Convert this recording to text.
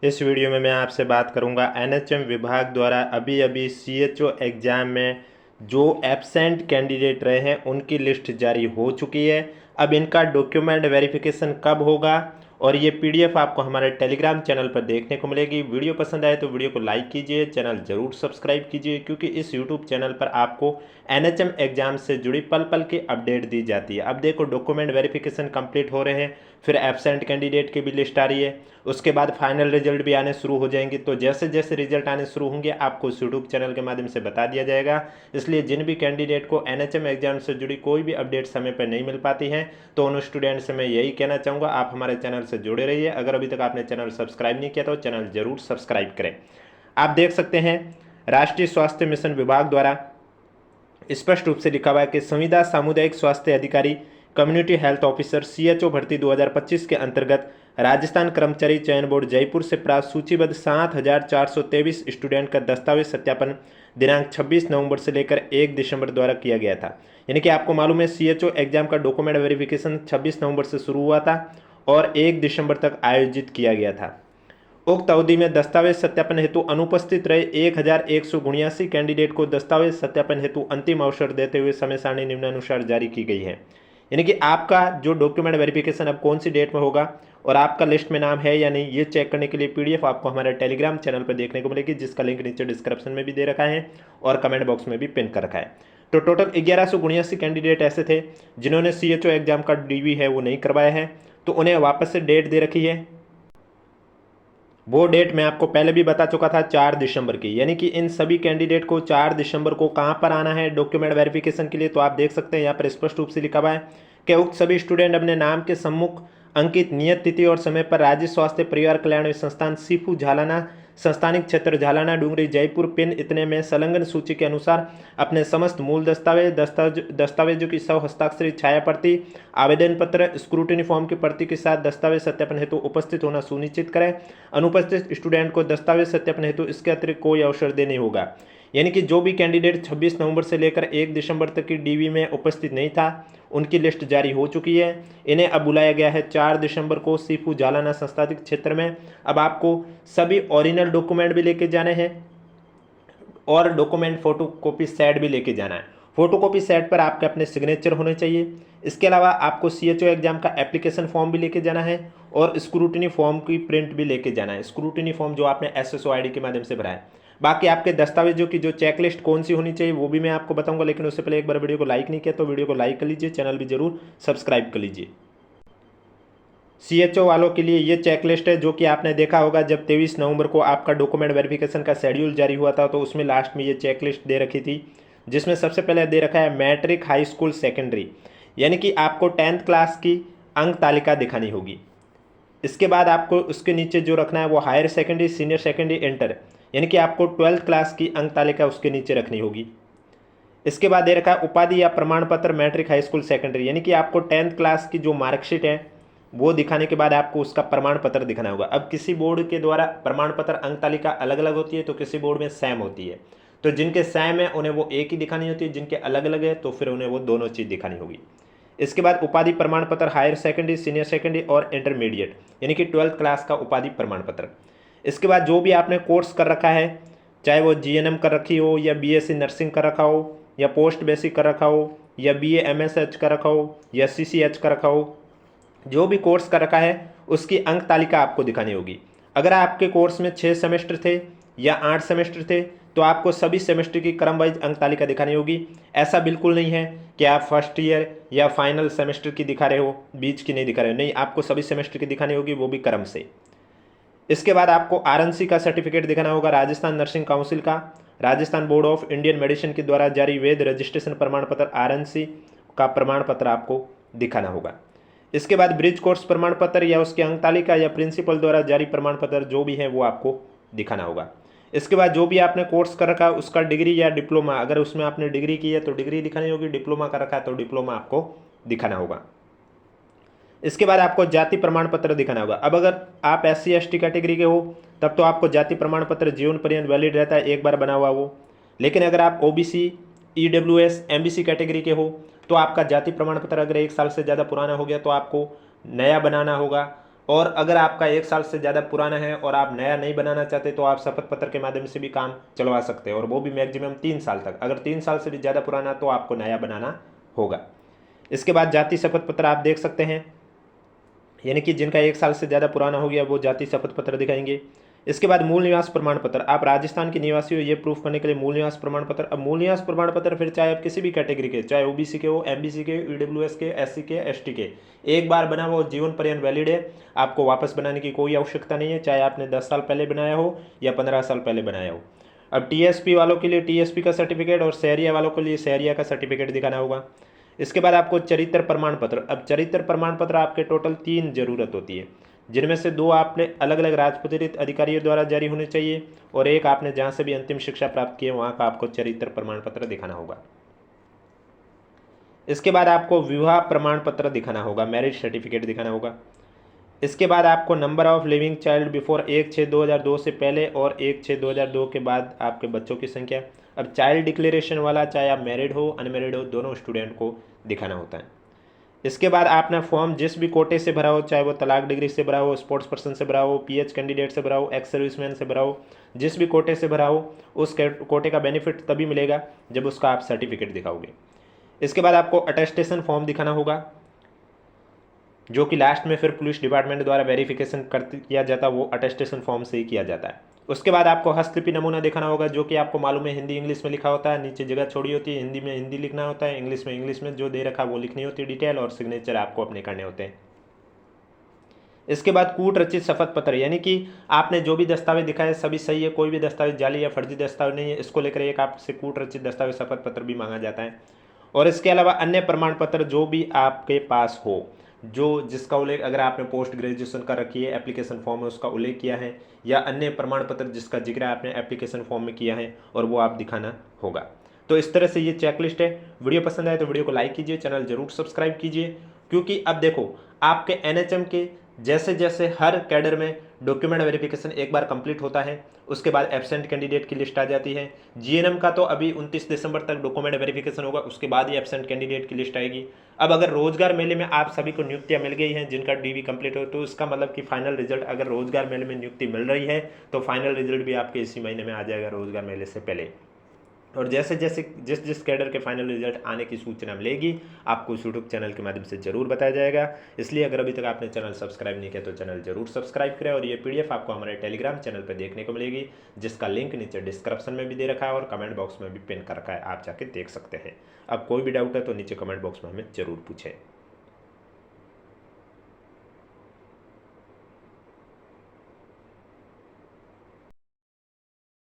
इस वीडियो में मैं आपसे बात करूंगा एनएचएम विभाग द्वारा अभी अभी सीएचओ एग्ज़ाम में जो एब्सेंट कैंडिडेट रहे हैं उनकी लिस्ट जारी हो चुकी है। अब इनका डॉक्यूमेंट वेरिफिकेशन कब होगा और ये पीडीएफ आपको हमारे टेलीग्राम चैनल पर देखने को मिलेगी। वीडियो पसंद आए तो वीडियो को लाइक कीजिए, चैनल ज़रूर सब्सक्राइब कीजिए, क्योंकि इस यूट्यूब चैनल पर आपको एनएचएम एग्ज़ाम से जुड़ी पल पल की अपडेट दी जाती है। अब देखो, डॉक्यूमेंट वेरिफिकेशन कंप्लीट हो रहे हैं, फिर एब्सेंट कैंडिडेट की भी लिस्ट आ रही है, उसके बाद फाइनल रिजल्ट भी आने शुरू हो जाएंगे। तो जैसे जैसे रिजल्ट आने शुरू होंगे आपको इस यूट्यूब चैनल के माध्यम से बता दिया जाएगा। इसलिए जिन भी कैंडिडेट को एनएचएम एग्जाम से जुड़ी कोई भी अपडेट समय पर नहीं मिल पाती है तो उन स्टूडेंट से मैं यही कहना चाहूँगा, आप हमारे चैनल से जुड़े रहिए। अगर अभी तक आपने चैनल सब्सक्राइब नहीं किया तो चैनल जरूर सब्सक्राइब करें। आप देख सकते हैं, राष्ट्रीय स्वास्थ्य मिशन विभाग द्वारा स्पष्ट रूप से लिखा हुआ है कि संविदा सामुदायिक स्वास्थ्य अधिकारी कम्युनिटी हेल्थ ऑफिसर सीएचओ भर्ती 2025 के अंतर्गत राजस्थान कर्मचारी चयन बोर्ड जयपुर से प्राप्त सूचीबद्ध 7,423 स्टूडेंट का दस्तावेज सत्यापन दिनांक 26 नवंबर से लेकर 1 दिसंबर द्वारा किया गया था। यानी कि आपको मालूम है, सीएचओ एग्जाम का डॉक्यूमेंट वेरिफिकेशन 26 नवंबर से शुरू हुआ था और 1 दिसंबर तक आयोजित किया गया था। उक्त अवधि में दस्तावेज सत्यापन हेतु अनुपस्थित रहे 1,179 कैंडिडेट को दस्तावेज सत्यापन हेतु अंतिम अवसर देते हुए समय सारणी निम्नानुसार जारी की गई है। यानी कि आपका जो डॉक्यूमेंट वेरिफिकेशन अब कौन सी डेट में होगा और आपका लिस्ट में नाम है या नहीं, ये चेक करने के लिए पीडीएफ आपको हमारे टेलीग्राम चैनल पर देखने को मिलेगी, जिसका लिंक नीचे डिस्क्रिप्शन में भी दे रखा है और कमेंट बॉक्स में भी पिन कर रखा है। तो टोटल 1179 कैंडिडेट ऐसे थे जिन्होंने सीएचओ एग्जाम का डीवी है वो नहीं करवाया है, तो उन्हें वापस से डेट दे रखी है। वो डेट मैं आपको पहले भी बता चुका था, 4 दिसंबर की। यानी कि इन सभी कैंडिडेट को 4 दिसंबर को कहाँ पर आना है डॉक्यूमेंट वेरिफिकेशन के लिए, तो आप देख सकते हैं यहाँ पर स्पष्ट रूप से लिखा हुआ है कि उक्त सभी स्टूडेंट अपने नाम के सम्मुख अंकित नियत तिथि और समय पर राज्य स्वास्थ्य परिवार कल्याण संस्थान सीफू झालाना, संस्थानिक क्षेत्र झालाना डूंगरी जयपुर पिन इतने में संलग्न सूची के अनुसार अपने समस्त मूल दस्तावेजों की सौ हस्ताक्षरित छाया प्रति, आवेदन पत्र, स्क्रूटिनी फॉर्म की प्रति के साथ दस्तावेज सत्यापन हेतु उपस्थित होना सुनिश्चित करें। अनुपस्थित स्टूडेंट को दस्तावेज सत्यापन हेतु इसके अतिरिक्त कोई अवसर देने होगा। यानी कि जो भी कैंडिडेट 26 नवंबर से लेकर 1 दिसंबर तक की डीवी में उपस्थित नहीं था उनकी लिस्ट जारी हो चुकी है। इन्हें अब बुलाया गया है 4 दिसंबर को सीफू जालाना संस्थानिक क्षेत्र में। अब आपको सभी ओरिजिनल डॉक्यूमेंट भी लेके जाने हैं और डॉक्यूमेंट फोटो कॉपी सेट भी लेके जाना है। फोटो कॉपी सेट पर आपके अपने सिग्नेचर होने चाहिए। इसके अलावा आपको सीएचओ एग्जाम का एप्लीकेशन फॉर्म भी लेके जाना है और स्क्रूटिनी फॉर्म की प्रिंट भी लेके जाना है। स्क्रूटिनी फॉर्म जो आपने एसएसओ आईडी के माध्यम से भरा है। बाकी आपके दस्तावेजों की जो चेकलिस्ट कौन सी होनी चाहिए वो भी मैं आपको बताऊंगा, लेकिन उससे पहले एक बार वीडियो को लाइक नहीं किया तो वीडियो को लाइक कर लीजिए, चैनल भी जरूर सब्सक्राइब कर लीजिए। सीएचओ वालों के लिए ये चेकलिस्ट है जो कि आपने देखा होगा जब 23 नवंबर को आपका डॉक्यूमेंट वेरिफिकेशन का शेड्यूल जारी हुआ था, तो उसमें लास्ट में ये चेकलिस्ट दे रखी थी, जिसमें सबसे पहले दे रखा है मैट्रिक, हाई स्कूल, सेकेंडरी। यानी कि आपको 10th क्लास की अंक तालिका दिखानी होगी। इसके बाद आपको उसके नीचे जो रखना है वो higher secondary, senior secondary, inter, यानी कि आपको 12th क्लास की अंक तालिका उसके नीचे रखनी होगी। इसके बाद दे रखा है उपाधि या प्रमाण पत्र मैट्रिक, हाई स्कूल, सेकेंडरी, यानी कि आपको 10th क्लास की जो मार्कशीट है वो दिखाने के बाद आपको उसका प्रमाण पत्र दिखाना होगा। अब किसी बोर्ड के द्वारा प्रमाण पत्र अंक तालिका अलग अलग होती है तो किसी बोर्ड में सेम होती है, तो जिनके सेम है उन्हें वो एक ही दिखानी होती है, जिनके अलग अलग है तो फिर उन्हें वो दोनों चीज़ दिखानी होगी। इसके बाद उपाधि प्रमाण पत्र हायर सेकेंडरी, सीनियर सेकेंडरी और इंटरमीडिएट, यानी कि 12th क्लास का उपाधि प्रमाण पत्र। इसके बाद जो भी आपने कोर्स कर रखा है, चाहे वो जीएनएम कर रखी हो या बीएससी नर्सिंग कर रखा हो या पोस्ट बेसिक कर रखा हो या बीए एमएसएच कर रखा हो या सीसीएच कर रखा हो, जो भी कोर्स कर रखा है उसकी अंक तालिका आपको दिखानी होगी। अगर आपके कोर्स में 6 सेमेस्टर थे या 8 सेमेस्टर थे तो आपको सभी सेमेस्टर की क्रम वाइज अंक तालिका दिखानी होगी। ऐसा बिल्कुल नहीं है कि आप फर्स्ट ईयर या फाइनल सेमेस्टर की दिखा रहे हो, बीच की नहीं दिखा रहे हो, नहीं, आपको सभी सेमेस्टर की दिखानी होगी, वो भी क्रम से। इसके बाद आपको आरएनसी का सर्टिफिकेट दिखाना होगा, राजस्थान नर्सिंग काउंसिल का, Rajasthan board of Indian medicine के द्वारा जारी वैध रजिस्ट्रेशन प्रमाण पत्र आरएनसी का प्रमाण पत्र आपको दिखाना होगा। इसके बाद ब्रिज कोर्स प्रमाण पत्र या उसकी अंक तालिका या प्रिंसिपल द्वारा जारी प्रमाण पत्र जो भी है वो आपको दिखाना होगा। इसके बाद जो भी आपने कोर्स कर रखा है उसका डिग्री या डिप्लोमा, अगर उसमें आपने डिग्री की है तो डिग्री दिखानी होगी, डिप्लोमा कर रखा है तो डिप्लोमा आपको दिखाना होगा। इसके बाद आपको जाति प्रमाण पत्र दिखाना होगा। अब अगर आप SC ST कैटेगरी के हो तब तो आपको जाति प्रमाण पत्र जीवन पर्यंत वैलिड रहता है, एक बार बना हुआ वो। लेकिन अगर आप OBC, EWS, MBC कैटेगरी के हो तो आपका जाति प्रमाण पत्र अगर 1 साल से ज़्यादा पुराना हो गया तो आपको नया बनाना होगा। और अगर आपका 1 साल से ज़्यादा पुराना है और आप नया नहीं बनाना चाहते तो आप शपथ पत्र के माध्यम से भी काम चलवा सकते हैं, और वो भी मैक्सिमम 3 साल तक। अगर 3 साल से भी ज़्यादा पुराना तो आपको नया बनाना होगा। इसके बाद जाति शपथ पत्र आप देख सकते हैं, यानी कि जिनका 1 साल से ज़्यादा पुराना हो गया वो जाति शपथ पत्र दिखाएंगे। इसके बाद मूल निवास प्रमाण पत्र, आप राजस्थान के निवासी हो ये प्रूफ करने के लिए मूल निवास प्रमाण पत्र। अब मूल निवास प्रमाण पत्र फिर चाहे आप किसी भी कैटेगरी के, चाहे ओबीसी के हो, एमबीसी के, ईडब्ल्यूएस के, एससी के, एसटी के, एक बार बना वो जीवन पर्यंत वैलिड है, आपको वापस बनाने की कोई आवश्यकता नहीं है, चाहे आपने 10 साल पहले बनाया हो या 15 साल पहले बनाया हो। अब टीएसपी वालों के लिए टीएसपी का सर्टिफिकेट और शहरिया वालों के लिए शहरिया का सर्टिफिकेट दिखाना होगा। इसके बाद आपको चरित्र प्रमाण पत्र, अब चरित्र प्रमाण पत्र आपके टोटल 3 जरूरत होती है, जिनमें से 2 आपने अलग अलग राजपत्रित अधिकारियों द्वारा जारी होने चाहिए और एक आपने जहां से भी अंतिम शिक्षा प्राप्त की है वहां का आपको चरित्र प्रमाण पत्र दिखाना होगा। इसके बाद आपको विवाह प्रमाण पत्र दिखाना होगा, मैरिज सर्टिफिकेट दिखाना होगा। इसके बाद आपको number of living child before 1/6/2002 से पहले और 1/6/2002 के बाद आपके बच्चों की संख्या। अब चाइल्ड डिक्लेरेशन वाला, चाहे आप मैरिड हो अनमैरिड हो, दोनों स्टूडेंट को दिखाना होता है। इसके बाद आपने फॉर्म जिस भी कोटे से भरा हो, चाहे वो तलाक डिग्री से भरा हो, स्पोर्ट्स पर्सन से भरा हो, पीएच कैंडिडेट से भरा हो, एक्स सर्विसमैन से भरा हो, जिस भी कोटे से भरा हो उस कोटे का बेनिफिट तभी मिलेगा जब उसका आप सर्टिफिकेट दिखाओगे। इसके बाद आपको अटेस्टेशन फॉर्म दिखाना होगा, जो कि लास्ट में फिर पुलिस डिपार्टमेंट द्वारा वेरिफिकेशन किया जाता है, वो अटेस्टेशन फॉर्म से ही किया जाता है। उसके बाद आपको हस्तलिपि नमूना दिखाना होगा, जो कि आपको मालूम है हिंदी इंग्लिश में लिखा होता है, नीचे जगह छोड़ी होती है, हिंदी में हिंदी लिखना होता है, इंग्लिश में जो दे रखा वो लिखनी होती है डिटेल, और सिग्नेचर आपको अपने करने होते हैं। इसके बाद कूट रचित शपथ पत्र, यानी कि आपने जो भी दस्तावेज दिखाए सभी सही है, कोई भी दस्तावेज जाली या फर्जी दस्तावेज नहीं है, इसको लेकर एक आपसे कूट रचित दस्तावेज शपथ पत्र भी मांगा जाता है। और इसके अलावा अन्य प्रमाण पत्र जो भी आपके पास हो, जो जिसका उल्लेख अगर आपने पोस्ट ग्रेजुएशन कर रखी है, एप्लीकेशन फॉर्म में उसका उल्लेख किया है, या अन्य प्रमाण पत्र जिसका जिक्र आपने एप्लीकेशन फॉर्म में किया है, और वो आप दिखाना होगा। तो इस तरह से ये चेकलिस्ट है। वीडियो पसंद आए तो वीडियो को लाइक कीजिए, चैनल जरूर सब्सक्राइब कीजिए, क्योंकि अब देखो आपके एनएचएम के जैसे जैसे हर कैडर में डॉक्यूमेंट वेरिफिकेशन एक बार कंप्लीट होता है, उसके बाद एब्सेंट कैंडिडेट की लिस्ट आ जाती है। जीएनएम का तो अभी 29 दिसंबर तक डॉक्यूमेंट वेरिफिकेशन होगा, उसके बाद ही एब्सेंट कैंडिडेट की लिस्ट आएगी। अब अगर रोजगार मेले में आप सभी को नियुक्तियां मिल गई हैं जिनका डीवी कंप्लीट हो, तो इसका मतलब कि फाइनल रिजल्ट, अगर रोजगार मेले में नियुक्ति मिल रही है तो फाइनल रिजल्ट भी आपके इसी महीने में आ जाएगा, रोजगार मेले से पहले। और जैसे जैसे जिस कैडर के फाइनल रिजल्ट आने की सूचना मिलेगी आपको इस यूट्यूब चैनल के माध्यम से जरूर बताया जाएगा। इसलिए अगर अभी तक आपने चैनल सब्सक्राइब नहीं किया तो चैनल जरूर सब्सक्राइब करें, और ये पीडीएफ आपको हमारे टेलीग्राम चैनल पर देखने को मिलेगी, जिसका लिंक नीचे डिस्क्रिप्शन में भी दे रखा है और कमेंट बॉक्स में भी पिन कर रखा है, आप जाके देख सकते हैं। अब कोई भी डाउट है तो नीचे कमेंट बॉक्स में हमें जरूर पूछें।